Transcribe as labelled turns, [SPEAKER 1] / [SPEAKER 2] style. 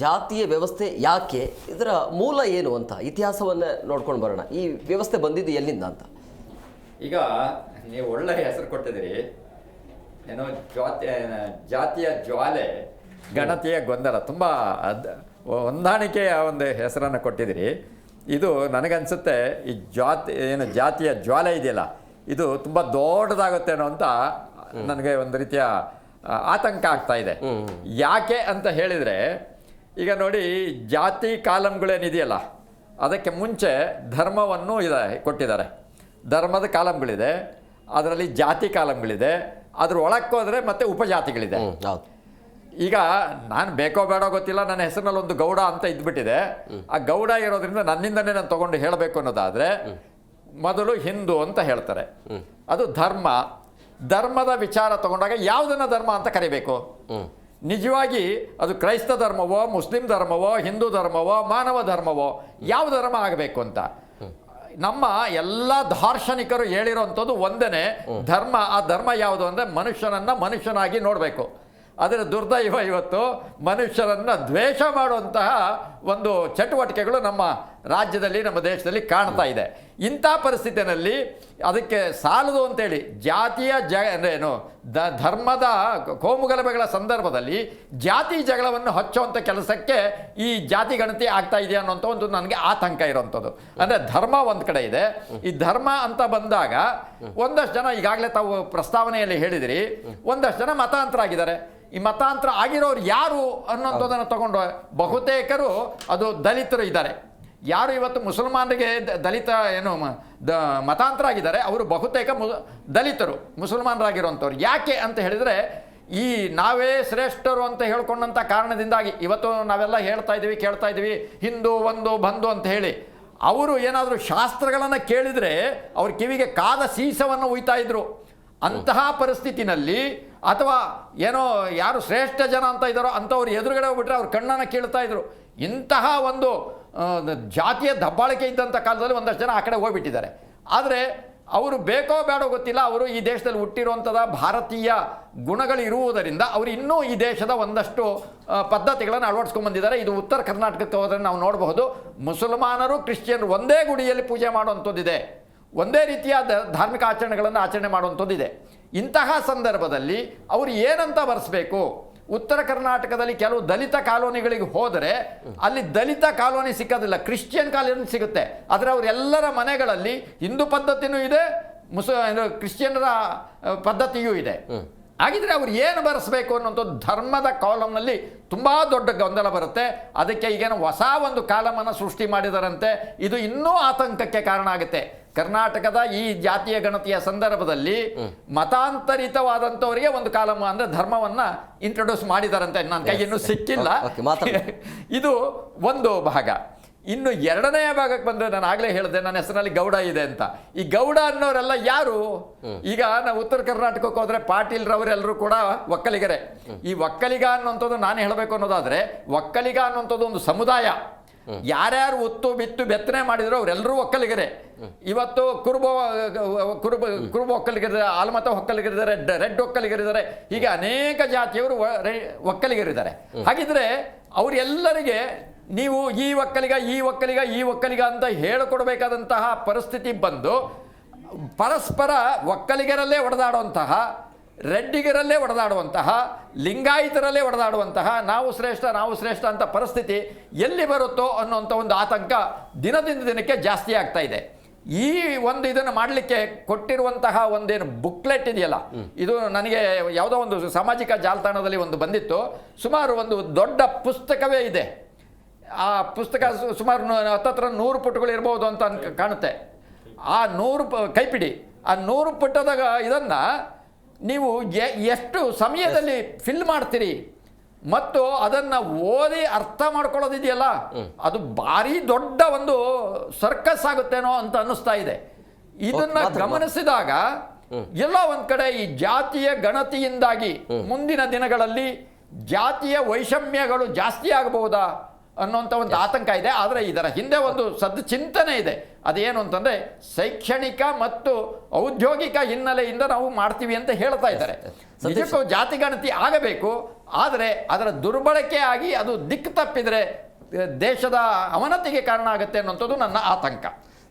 [SPEAKER 1] ಜಾತಿಯ ವ್ಯವಸ್ಥೆ ಯಾಕೆ, ಇದರ ಮೂಲ ಏನು ಅಂತ ಇತಿಹಾಸವನ್ನು ನೋಡ್ಕೊಂಡು ಬರೋಣ. ಈ ವ್ಯವಸ್ಥೆ ಬಂದಿದ್ದು ಎಲ್ಲಿಂದ ಅಂತ.
[SPEAKER 2] ಈಗ ನೀವು ಒಳ್ಳೆ ಹೆಸರು ಕೊಟ್ಟಿದ್ದೀರಿ, ಏನೋ ಜಾತಿಯ ಜ್ವಾಲೆ ಗಣತಿಯ ಗೊಂದಲ, ತುಂಬ ಹೊಂದಾಣಿಕೆಯ ಒಂದು ಹೆಸರನ್ನು ಕೊಟ್ಟಿದ್ದೀರಿ. ಇದು ನನಗನ್ಸುತ್ತೆ ಈ ಜಾತಿಯ ಜ್ವಾಲೆ ಇದೆಯಲ್ಲ, ಇದು ತುಂಬ ದೊಡ್ಡದಾಗುತ್ತೇನೋ ಅಂತ ನನಗೆ ಒಂದು ರೀತಿಯ ಆತಂಕ ಆಗ್ತಾ ಇದೆ. ಯಾಕೆ ಅಂತ ಹೇಳಿದರೆ, ಈಗ ನೋಡಿ, ಜಾತಿ ಕಾಲಮ್ಗಳೇನಿದೆಯಲ್ಲ ಅದಕ್ಕೆ ಮುಂಚೆ ಧರ್ಮವನ್ನು ಕೊಟ್ಟಿದ್ದಾರೆ. ಧರ್ಮದ ಕಾಲಮ್ಗಳಿದೆ, ಅದರಲ್ಲಿ ಜಾತಿ ಕಾಲಮ್ಗಳಿದೆ, ಅದ್ರ ಒಳಕ್ಕೆ ಹೋದರೆ ಮತ್ತೆ ಉಪಜಾತಿಗಳಿದೆ. ಈಗ ನಾನು ಬೇಕೋ ಬೇಡೋ ಗೊತ್ತಿಲ್ಲ, ನನ್ನ ಹೆಸರಿನಲ್ಲಿ ಒಂದು ಗೌಡ ಅಂತ ಇದ್ಬಿಟ್ಟಿದೆ. ಆ ಗೌಡ ಇರೋದ್ರಿಂದ ನನ್ನಿಂದನೇ ನಾನು ತಗೊಂಡು ಹೇಳಬೇಕು ಅನ್ನೋದಾದರೆ ಮೊದಲು ಹಿಂದೂ ಅಂತ ಹೇಳ್ತಾರೆ. ಅದು ಧರ್ಮದ ವಿಚಾರ ತಗೊಂಡಾಗ ಯಾವುದನ್ನು ಧರ್ಮ ಅಂತ ಕರಿಬೇಕು? ನಿಜವಾಗಿ ಅದು ಕ್ರೈಸ್ತ ಧರ್ಮವೋ, ಮುಸ್ಲಿಂ ಧರ್ಮವೋ, ಹಿಂದೂ ಧರ್ಮವೋ, ಮಾನವ ಧರ್ಮವೋ, ಯಾವ ಧರ್ಮ ಆಗಬೇಕು ಅಂತ ನಮ್ಮ ಎಲ್ಲ ದಾರ್ಶನಿಕರು ಹೇಳಿರೋಂಥದ್ದು ಒಂದೇ ಧರ್ಮ. ಆ ಧರ್ಮ ಯಾವುದು ಅಂದರೆ ಮನುಷ್ಯನನ್ನು ಮನುಷ್ಯನಾಗಿ ನೋಡಬೇಕು. ಅದರ ದುರ್ದೈವ ಇವತ್ತು ಮನುಷ್ಯರನ್ನು ದ್ವೇಷ ಮಾಡುವಂತಹ ಒಂದು ಚಟುವಟಿಕೆಗಳು ನಮ್ಮ ರಾಜ್ಯದಲ್ಲಿ, ನಮ್ಮ ದೇಶದಲ್ಲಿ ಕಾಣ್ತಾ ಇದೆ. ಇಂಥ ಪರಿಸ್ಥಿತಿಯಲ್ಲಿ ಅದಕ್ಕೆ ಸಾಲದು ಅಂತೇಳಿ ಜಾತಿಯ ಏನು ಧರ್ಮದ ಕೋಮುಗಲಭೆಗಳ ಸಂದರ್ಭದಲ್ಲಿ ಜಾತಿ ಜಗಳವನ್ನು ಹಚ್ಚುವಂಥ ಕೆಲಸಕ್ಕೆ ಈ ಜಾತಿ ಗಣತಿ ಆಗ್ತಾ ಇದೆ ಅನ್ನೋಂಥ ಒಂದು ನನಗೆ ಆತಂಕ ಇರೋವಂಥದ್ದು. ಅಂದರೆ ಧರ್ಮ ಒಂದು ಕಡೆ ಇದೆ. ಈ ಧರ್ಮ ಅಂತ ಬಂದಾಗ ಒಂದಷ್ಟು ಜನ, ಈಗಾಗಲೇ ತಾವು ಪ್ರಸ್ತಾವನೆಯಲ್ಲಿ ಹೇಳಿದಿರಿ, ಒಂದಷ್ಟು ಜನ ಮತಾಂತರ ಆಗಿದ್ದಾರೆ. ಈ ಮತಾಂತರ ಆಗಿರೋರು ಯಾರು ಅನ್ನೋಂಥದ್ದನ್ನು ತಗೊಂಡು ಬಹುತೇಕರು ಅದು ದಲಿತರು ಇದ್ದಾರೆ. ಯಾರು ಇವತ್ತು ಮುಸಲ್ಮಾನರಿಗೆ ದಲಿತ ಮತಾಂತರ ಆಗಿದ್ದಾರೆ ಅವರು ಬಹುತೇಕ ದಲಿತರು, ಮುಸಲ್ಮಾನರಾಗಿರುವಂಥವ್ರು. ಯಾಕೆ ಅಂತ ಹೇಳಿದರೆ, ಈ ನಾವೇ ಶ್ರೇಷ್ಠರು ಅಂತ ಹೇಳ್ಕೊಂಡಂಥ ಕಾರಣದಿಂದಾಗಿ ಇವತ್ತು ನಾವೆಲ್ಲ ಹೇಳ್ತಾ ಇದ್ದೀವಿ, ಕೇಳ್ತಾ ಇದ್ದೀವಿ, ಹಿಂದೂ ಒಂದು ಬಂದು ಅಂತ ಹೇಳಿ. ಅವರು ಏನಾದರೂ ಶಾಸ್ತ್ರಗಳನ್ನು ಕೇಳಿದರೆ ಅವ್ರ ಕಿವಿಗೆ ಕಾದ ಸೀಸವನ್ನು ಉಯ್ತಾ ಇದ್ರು. ಅಂತಹ ಪರಿಸ್ಥಿತಿನಲ್ಲಿ, ಅಥವಾ ಏನೋ ಯಾರು ಶ್ರೇಷ್ಠ ಜನ ಅಂತ ಇದ್ದಾರೋ ಅಂಥವ್ರು ಎದುರುಗಡೆ ಹೋಗ್ಬಿಟ್ರೆ ಅವ್ರ ಕಣ್ಣನ್ನು ಕೀಳ್ತಾ ಇದ್ರು. ಇಂತಹ ಒಂದು ಜಾತಿಯ ದಬ್ಬಾಳಿಕೆ ಇದ್ದಂಥ ಕಾಲದಲ್ಲಿ ಒಂದಷ್ಟು ಜನ ಆ ಕಡೆ ಹೋಗ್ಬಿಟ್ಟಿದ್ದಾರೆ. ಆದರೆ ಅವರು ಬೇಕೋ ಬೇಡೋ ಗೊತ್ತಿಲ್ಲ, ಅವರು ಈ ದೇಶದಲ್ಲಿ ಹುಟ್ಟಿರುವಂಥದ್ದು ಭಾರತೀಯ ಗುಣಗಳು ಇರುವುದರಿಂದ ಅವರು ಇನ್ನೂ ಈ ದೇಶದ ಒಂದಷ್ಟು ಪದ್ಧತಿಗಳನ್ನು ಅಳವಡಿಸ್ಕೊಂಡ್ಬಂದಿದ್ದಾರೆ. ಇದು ಉತ್ತರ ಕರ್ನಾಟಕಕ್ಕೆ ಹೋದರೆ ನಾವು ನೋಡಬಹುದು, ಮುಸಲ್ಮಾನರು ಕ್ರಿಶ್ಚಿಯನ್ರು ಒಂದೇ ಗುಡಿಯಲ್ಲಿ ಪೂಜೆ ಮಾಡುವಂಥದ್ದಿದೆ, ಒಂದೇ ರೀತಿಯ ಧಾರ್ಮಿಕ ಆಚರಣೆಗಳನ್ನು ಆಚರಣೆ ಮಾಡುವಂಥದ್ದಿದೆ. ಇಂತಹ ಸಂದರ್ಭದಲ್ಲಿ ಅವರು ಏನಂತ ಬರೆಸಬೇಕು? ಉತ್ತರ ಕರ್ನಾಟಕದಲ್ಲಿ ಕೆಲವು ದಲಿತ ಕಾಲೋನಿಗಳಿಗೆ ಹೋದರೆ ಅಲ್ಲಿ ದಲಿತ ಕಾಲೋನಿ ಸಿಕ್ಕೋದಿಲ್ಲ, ಕ್ರಿಶ್ಚಿಯನ್ ಕಾಲೋನಿ ಸಿಗುತ್ತೆ. ಆದರೆ ಅವರೆಲ್ಲರ ಮನೆಗಳಲ್ಲಿ ಹಿಂದೂ ಪದ್ಧತಿನೂ ಇದೆ, ಕ್ರಿಶ್ಚಿಯನ್ನರ ಪದ್ಧತಿಯೂ ಇದೆ. ಹಾಗಿದ್ರೆ ಅವ್ರು ಏನು ಬರೆಸಬೇಕು ಅನ್ನೋಂಥದ್ದು ಧರ್ಮದ ಕಾಲಮ್ನಲ್ಲಿ ತುಂಬ ದೊಡ್ಡ ಗೊಂದಲ ಬರುತ್ತೆ. ಅದಕ್ಕೆ ಈಗೇನು ಹೊಸ ಒಂದು ಕಾಲಮನ್ನು ಸೃಷ್ಟಿ ಮಾಡಿದರಂತೆ. ಇದು ಇನ್ನೂ ಆತಂಕಕ್ಕೆ ಕಾರಣ ಆಗುತ್ತೆ. ಕರ್ನಾಟಕದ ಈ ಜಾತಿಯ ಗಣತಿಯ ಸಂದರ್ಭದಲ್ಲಿ ಮತಾಂತರಿತವಾದಂಥವರಿಗೆ ಒಂದು ಕಾಲಮ್ ಅಂದರೆ ಧರ್ಮವನ್ನು ಇಂಟ್ರೊಡ್ಯೂಸ್ ಮಾಡಿದಾರಂತೆ. ನನ್ನ ಕೈ ಇನ್ನೂ ಸಿಕ್ಕಿಲ್ಲ. ಇದು ಒಂದು ಭಾಗ. ಇನ್ನು ಎರಡನೆಯ ಭಾಗಕ್ಕೆ ಬಂದರೆ, ನಾನು ಆಗಲೇ ಹೇಳಿದೆ ನನ್ನ ಹೆಸರಲ್ಲಿ ಗೌಡ ಇದೆ ಅಂತ. ಈ ಗೌಡ ಅನ್ನೋರೆಲ್ಲ ಯಾರು? ಈಗ ನಾವು ಉತ್ತರ ಕರ್ನಾಟಕಕ್ಕೆ ಹೋದರೆ ಪಾಟೀಲ್ರವರೆಲ್ಲರೂ ಕೂಡ ಒಕ್ಕಲಿಗರೇ. ಈ ಒಕ್ಕಲಿಗ ಅನ್ನುವಂಥದ್ದು ನಾನು ಹೇಳಬೇಕು ಅನ್ನೋದಾದರೆ, ಒಕ್ಕಲಿಗ ಅನ್ನುವಂಥದ್ದು ಒಂದು ಸಮುದಾಯ. ಯಾರ್ಯಾರು ಒತ್ತು ಬಿತ್ತು ಬೆತ್ತನೆ ಮಾಡಿದ್ರು ಅವರೆಲ್ಲರೂ ಒಕ್ಕಲಿಗರೇ. ಇವತ್ತು ಕುರುಬ ಒಕ್ಕಲಿಗರಿದ್ದಾರೆ, ಆಲ್ಮತ ಒಕ್ಕಲಿಗರಿದ್ದಾರೆ, ರೆಡ್ ಒಕ್ಕಲಿಗರಿದ್ದಾರೆ, ಹೀಗೆ ಅನೇಕ ಜಾತಿಯವರು ಒಕ್ಕಲಿಗರಿದ್ದಾರೆ. ಹಾಗಿದ್ರೆ ಅವರೆಲ್ಲರಿಗೆ ನೀವು ಈ ಒಕ್ಕಲಿಗ ಅಂತ ಹೇಳಿಕೊಡ್ಬೇಕಾದಂತಹ ಪರಿಸ್ಥಿತಿ ಬಂದು ಪರಸ್ಪರ ಒಕ್ಕಲಿಗರಲ್ಲೇ ಹೊಡೆದಾಡುವಂತಹ, ರೆಡ್ಡಿಗರಲ್ಲೇ ಹೊಡೆದಾಡುವಂತಹ, ಲಿಂಗಾಯತರಲ್ಲೇ ಹೊಡೆದಾಡುವಂತಹ, ನಾವು ಶ್ರೇಷ್ಠ ಅಂತ ಪರಿಸ್ಥಿತಿ ಎಲ್ಲಿ ಬರುತ್ತೋ ಅನ್ನೋಂಥ ಒಂದು ಆತಂಕ ದಿನದಿಂದ ದಿನಕ್ಕೆ ಜಾಸ್ತಿ ಆಗ್ತಾ ಇದೆ. ಈ ಒಂದು ಇದನ್ನು ಮಾಡಲಿಕ್ಕೆ ಕೊಟ್ಟಿರುವಂತಹ ಒಂದೇನು ಬುಕ್ಲೆಟ್ ಇದೆಯಲ್ಲ, ಇದು ನನಗೆ ಯಾವುದೋ ಒಂದು ಸಾಮಾಜಿಕ ಜಾಲತಾಣದಲ್ಲಿ ಒಂದು ಬಂದಿತ್ತು. ಸುಮಾರು ಒಂದು ದೊಡ್ಡ ಪುಸ್ತಕವೇ ಇದೆ. ಆ ಪುಸ್ತಕ ಸುಮಾರು 100 ಪುಟಗಳು ಇರ್ಬೋದು ಅಂತ ಕಾಣುತ್ತೆ. ಆ 100 ಕೈಪಿಡಿ, ಆ 100 ಪುಟದ ಇದನ್ನು ನೀವು ಎಷ್ಟು ಸಮಯದಲ್ಲಿ ಫಿಲ್ ಮಾಡ್ತೀರಿ ಮತ್ತು ಅದನ್ನು ಓದಿ ಅರ್ಥ ಮಾಡ್ಕೊಳ್ಳೋದಿದೆಯಲ್ಲ, ಅದು ಭಾರಿ ದೊಡ್ಡ ಒಂದು ಸರ್ಕಸ್ ಆಗುತ್ತೇನೋ ಅಂತ ಅನ್ನಿಸ್ತಾ ಇದೆ. ಇದನ್ನ ಗಮನಿಸಿದಾಗ ಎಲ್ಲ ಒಂದು ಕಡೆ ಈ ಜಾತಿಯ ಗಣತಿಯಿಂದಾಗಿ ಮುಂದಿನ ದಿನಗಳಲ್ಲಿ ಜಾತಿಯ ವೈಷಮ್ಯಗಳು ಜಾಸ್ತಿ ಆಗಬಹುದಾ ಅನ್ನುವಂಥ ಒಂದು ಆತಂಕ ಇದೆ. ಆದರೆ ಇದರ ಹಿಂದೆ ಒಂದು ಚಿಂತನೆ ಇದೆ. ಅದೇನು ಅಂತಂದರೆ ಶೈಕ್ಷಣಿಕ ಮತ್ತು ಔದ್ಯೋಗಿಕ ಹಿನ್ನೆಲೆಯಿಂದ ನಾವು ಮಾಡ್ತೀವಿ ಅಂತ ಹೇಳ್ತಾ ಇದ್ದಾರೆ. ನಿಜಕ್ಕೂ ಜಾತಿಗಣತಿ ಆಗಬೇಕು, ಆದರೆ ಅದರ ದುರ್ಬಳಕೆ ಆಗಿ ಅದು ದಿಕ್ಕು ತಪ್ಪಿದರೆ ದೇಶದ ಅವನತಿಗೆ ಕಾರಣ ಆಗುತ್ತೆ ಅನ್ನುವಂಥದ್ದು ನನ್ನ ಆತಂಕ.